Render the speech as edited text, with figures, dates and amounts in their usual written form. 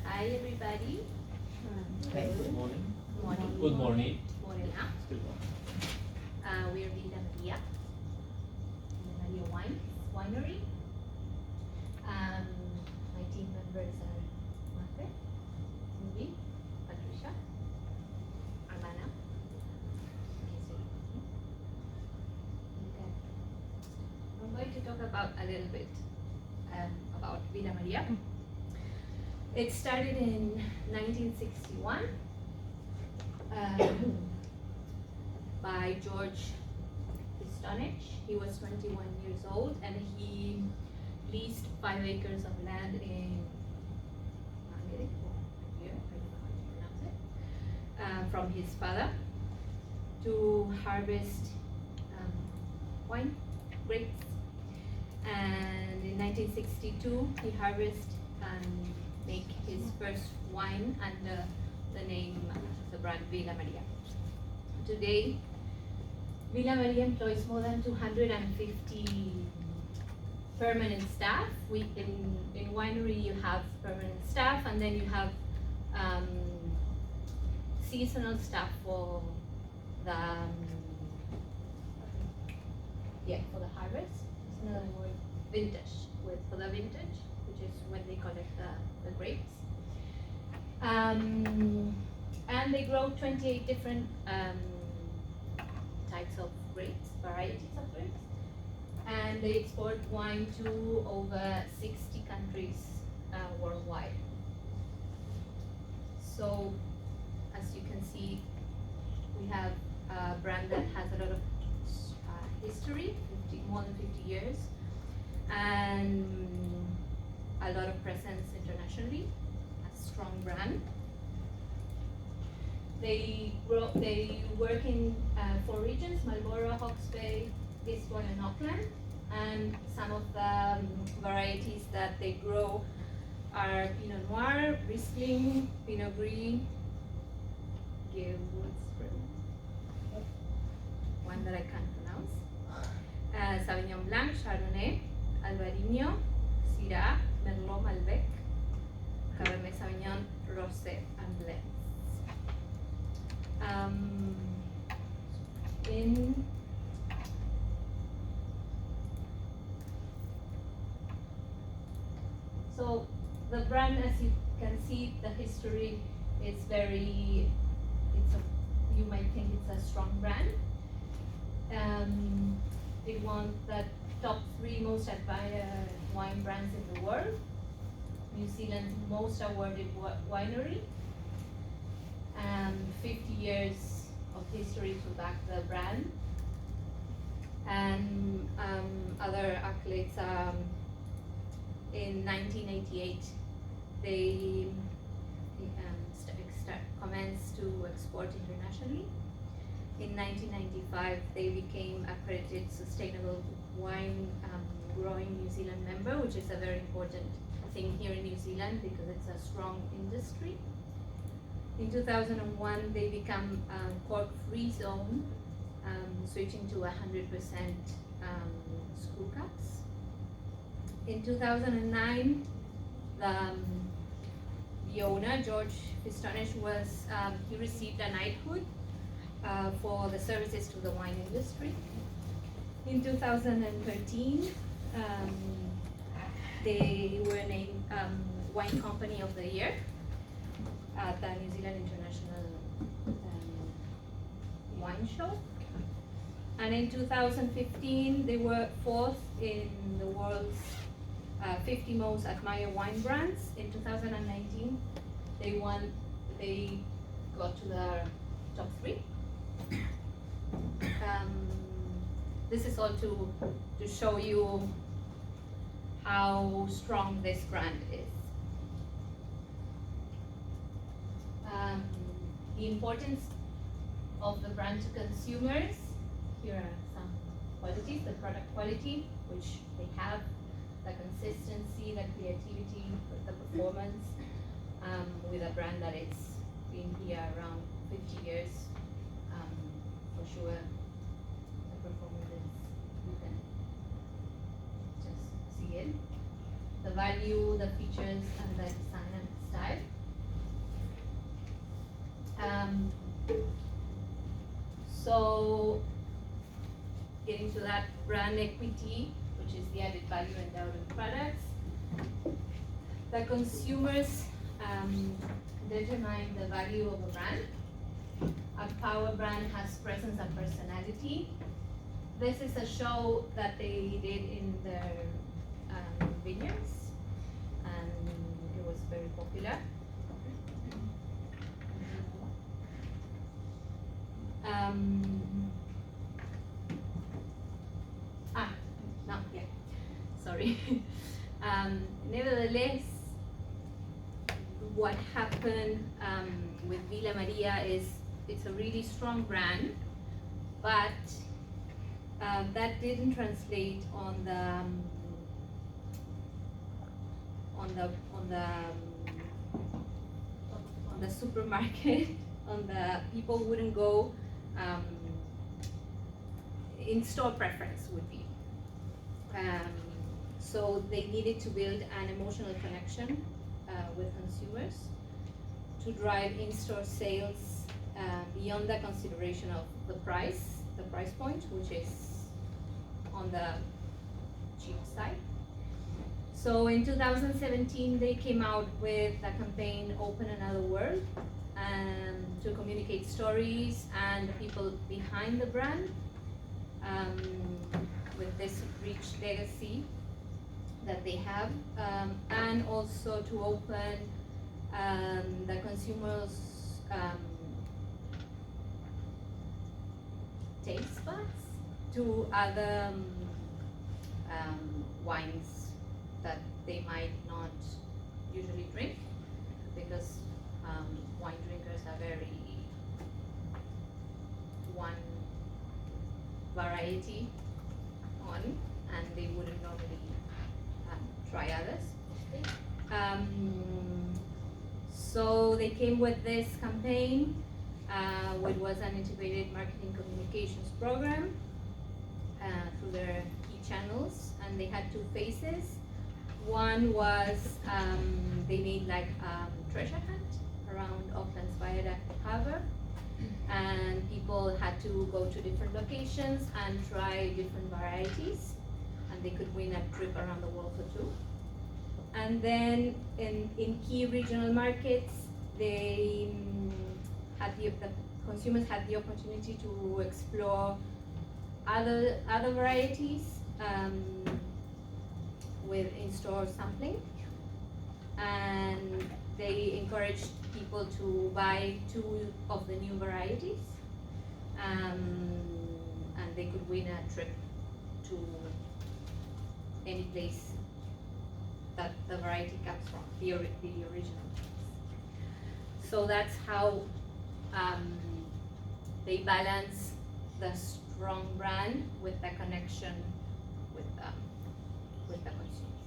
Hi everybody. Good morning. Morning. Good morning. Morena. Good morning. We're Villa Maria. Villa Maria Winery. My team members are Margaret, Ruby, Patricia, Armana. Okay. I'm going to talk about a little bit about Villa Maria. It started in 1961 by George Pistonich. He was 21 years old and he leased 5 acres of land in from his father to harvest wine grapes. And in 1962 he harvested and make his first wine under the name of the brand Villa Maria. Today, Villa Maria employs more than 250 permanent staff. In winery you have permanent staff, and then you have seasonal staff for the for the harvest. It's another word, vintage, for the vintage, which is when they collect the grapes. And they grow 28 different types of grapes, varieties of grapes. And they export wine to over 60 countries worldwide. So, as you can see, we have a brand that has a lot of history, more than 50 years, and a lot of presence internationally, a strong brand. They work in 4 regions: Marlborough, Hawke's Bay, Lisbon, and Auckland. And some of the varieties that they grow are Pinot Noir, Riesling, Pinot Gris, one that I can't pronounce, Sauvignon Blanc, Chardonnay, Albarino, Syrah, Merlot, Malbec, Cabernet Sauvignon, Rosé, and blends. So the brand, as you can see, the history is very, you might think it's a strong brand. They won the top 3 most admired wine brands in the world, New Zealand's most awarded winery, and 50 years of history to back the brand. And other accolades, in 1988 they commenced to export internationally. In 1995 they became accredited sustainable wine growing New Zealand member, which is a very important thing here in New Zealand because it's a strong industry. In 2001 they become cork-free zone, switching to 100% screw caps. In 2009 the owner, George Pistonich, he received a knighthood for the services to the wine industry. In 2013 they were named Wine Company of the Year at the New Zealand International Wine Show. And in 2015 they were 4th in the world's 50 most admired wine brands. In 2019 they got to the top 3. This is all to show you how strong this brand is. The importance of the brand to consumers. Here are some qualities: the product quality, which they have, the consistency, the creativity, the performance, with a brand that it's been here around 50 years. For sure, the performance is, you can just see it. The value, the features, and the design and style. So getting to that brand equity, which is the added value endowed in products, the consumers determine the value of a brand. A power brand has presence and personality. This is a show that they did in their vineyards, and it was very popular. No, yeah, sorry. Nevertheless, what happened with Villa Maria is it's a really strong brand, but that didn't translate on the supermarket. On the people wouldn't go. In-store preference would be. So they needed to build an emotional connection with consumers to drive in-store sales beyond the consideration of the price point, which is on the cheap side. So in 2017, they came out with a campaign, Open Another World, to communicate stories and the people behind the brand with this rich legacy that they have, and also to open the consumers' taste buds to other wines that they might not usually drink, because wine drinkers are very one variety on, and they wouldn't normally try others. So they came with this campaign, which was an integrated marketing communications program through their key channels, and they had two phases. One was they made like treasure hunt around Auckland's Viaduct Harbour, and people had to go to different locations and try different varieties, and they could win a trip around the world for two. And then in key regional markets, they had the consumers had the opportunity to explore other varieties with in-store sampling, and they encouraged people to buy two of the new varieties, and they could win a trip to any place that the variety comes from, the original. So that's how they balance the strong brand with the connection with the consumers.